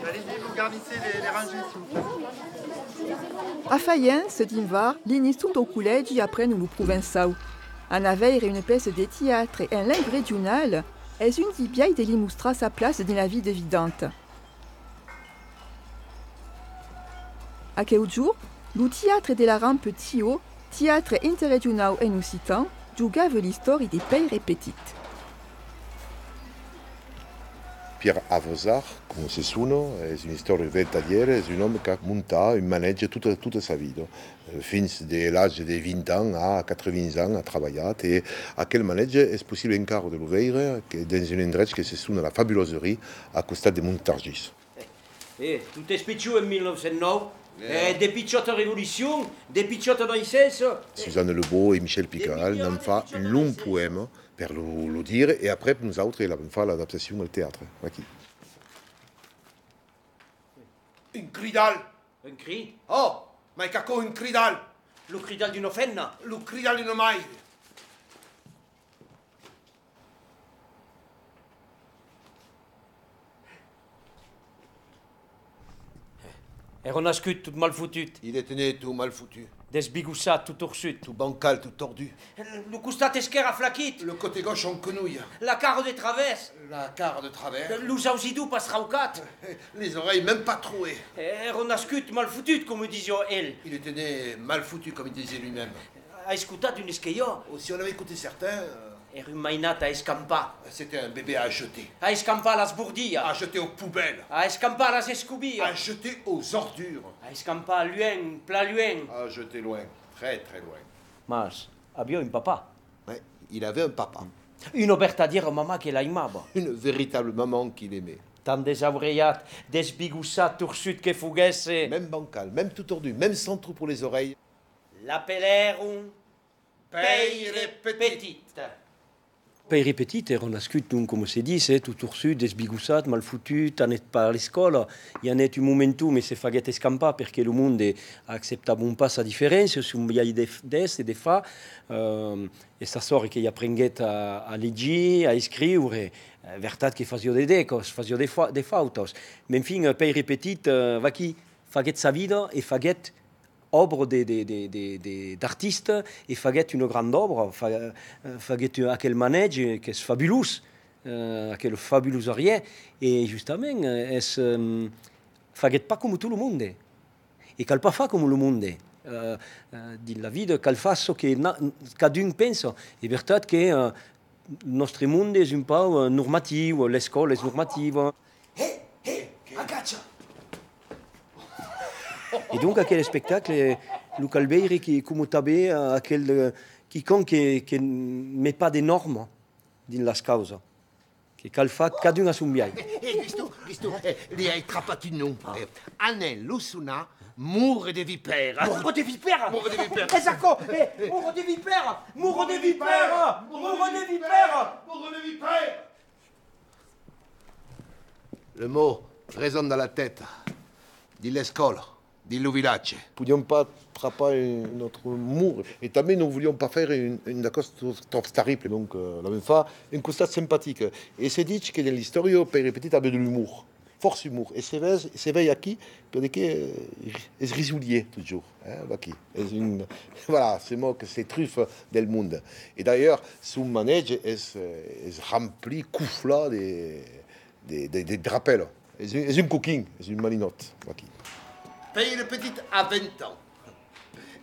Allez-y, vous garnissez les rangées, s'il vous plaît. A Faienza, d'invar, l'instituto collegi apprennent lo provençau. En aveire une pièce de théâtre et un langue régionale, est une des biais de l'illustra sa place dans la vie de vidante. À quel jour, le théâtre de la rampe Tio, théâtre interrégional en occitan, giocava l'histoire des pères et petites. Pierre Avosar, come si suona, è una storia veritiera, è un uomo che ha montato e maneggia tutta la sua vita. Fins dall'âge de 20 ans à 80 ans, ha lavorato e a quel maneggia è possibile encara de lo vedere che è in un endroit che si suona la fabuloserie a costa di Montargis. Tu t'es spicciu en 1909? Des picciottes révolution, des picciottes naissance. Suzanne Lebeau et Michel Picaral hanno fatto un long poème per lo dire e après nous autres abbiamo fatto l'adaptation al teatro. Aquí. Un cridal. Un cri? Oh, ma cacò un cridal. Lo cridal d'une fenna? Lo cridal d'une maire. Era nascut tout mal foutu. Il est né tout mal foutu. Desbigoussat, tout orsut. Tout bancal, tout tordu. Le costat esquerre flaquit. Le côté gauche en quenouille. La carre de travers. La carre de travers. L'ousaousidou passera au 4. Les oreilles même pas trouées. Era nascut mal foutu, comme disait elle. Il était né mal foutu, comme il disait lui-même. A escutat d'une esqueillot. Si on avait écouté certains, Era un mainat a escampa. c'était un bébé à jeter. A escampa las bourdillas. À jeter aux poubelles. A escampa las escubillas. À jeter aux ordures. A escampa luen, pla luen. À jeter loin. Très, très loin. Mas, había un papa. Ouais, il avait un papa. Une verdadera maman que la aimaba. Une véritable maman qu'il aimait. Tant desaurellat, desbigoussat, tursut que fuguesse. Même bancal, même tout tordu, même sans trou pour les oreilles. L'appellerum Peire Petit. Peire Petit era nascut, com se dice, tout ursut, desbigoussat, mal fotut, anet pas a l'escola. I anet un momentum e se faguet escampar perché lo monde acceptava un pas sa diferència, un biai des e de fa, e sa sort que i aprenguet a legir, a escriure, veritat que fazio de decos, fazio de fautos. Men fin, Peire Petit va qui faguet sa vida e faguet obra d'artiste e faguet una grande obra, faguet aquel manege que és fabulós, aquel fabulosariè, e justament faguet pas com tot el monde, e cal pas fa com el monde. Din la vida cal fa so que cadun pensa, e veritat que el nostre monde és un pau normatiu, l'escola és normativa. Agaccia! Et donc, aquel spectacle, le calbeire qui, comme tabé, quiconque qui ne met pas de normes dans la cause, que cal fa cadun a son biai. Questo, li hai trappati in un. Anel, Lusuna, mure de vipère. Muro de vipère. Muro de vipère. Esatto, muro de vipère. Muro de vipère. Muro de vipère. Muro de vipère. Le mot résonne dans la tête. Di l'escola, di lo village. Nous ne pouvions pas attraper notre mur. Et también nous ne voulions pas faire une chose trop terrible. Donc, nous avons fait un constat sympathique. Et c'est dit que dans l'histoire, Peire Petit avait de l'humour. Force humour. Et c'est vrai ici, parce que c'est résilié toujours. Voilà, c'est moi que c'est truffe del monde. Et d'ailleurs, son manège est rempli, couffla des drapels. C'est une coquine, c'est une malinotte. Peire Petit a 20 ans.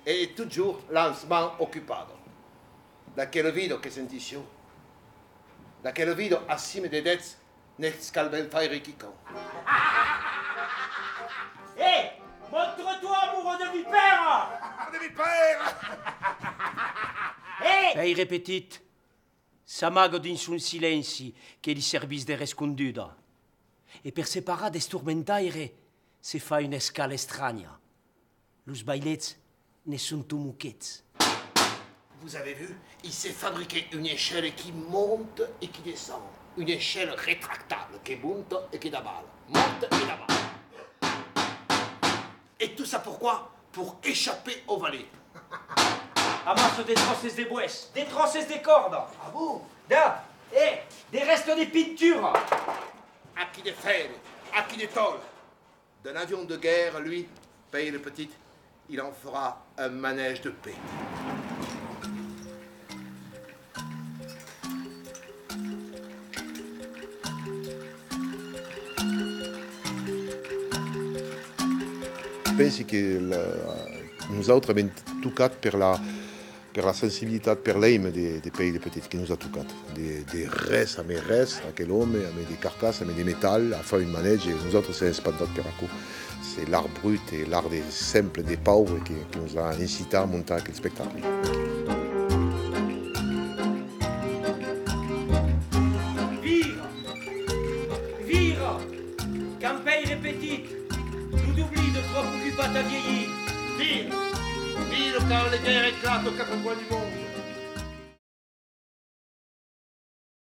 E toujours lancement occupato. Da che lo vedo che sentisce. Da che lo vedo assieme dei dez nel scalben fare chicco. Montre-toi, muro de vipère. Muro de vipère. Peire Petit, s'amago dins un silenci che li servis de resconduda. E per separar desturmentaire se fa una escala strana. Los bailets ne sunt tumuquets. Vous avez vu, il s'est fabriqué une échelle qui monte et qui descend. Une échelle rétractable qui monte et qui d'abale. Monte et d'abale. Et tout ça pourquoi? Pour échapper au valet. Amasso des trosses de bois, des trosses de cordes. Ah bon? Da, fabrique des peintures. À qui des fers, à qui des tôles. D'un avion de guerre, lui, paye le petit, il en fera un manège de paix. Penso che nosaltres abbiamo toccat per la sensibilitat, per l'eim dei pays petits che nous a toccat. De res a me res, aquell'homme, a me de carcasse, a me de metal, a faire un manège, et nosaltres s'est espantat per acco. C'est l'art brut et l'art des simples, des pauvres qui nous a incité à monter aquel spectacle. Vire! Vire! Quand paye est petite, nous d'oublie de trop occuper ta vieillir. Vire! Vire quand les guerres éclatent aux quatre coins du monde.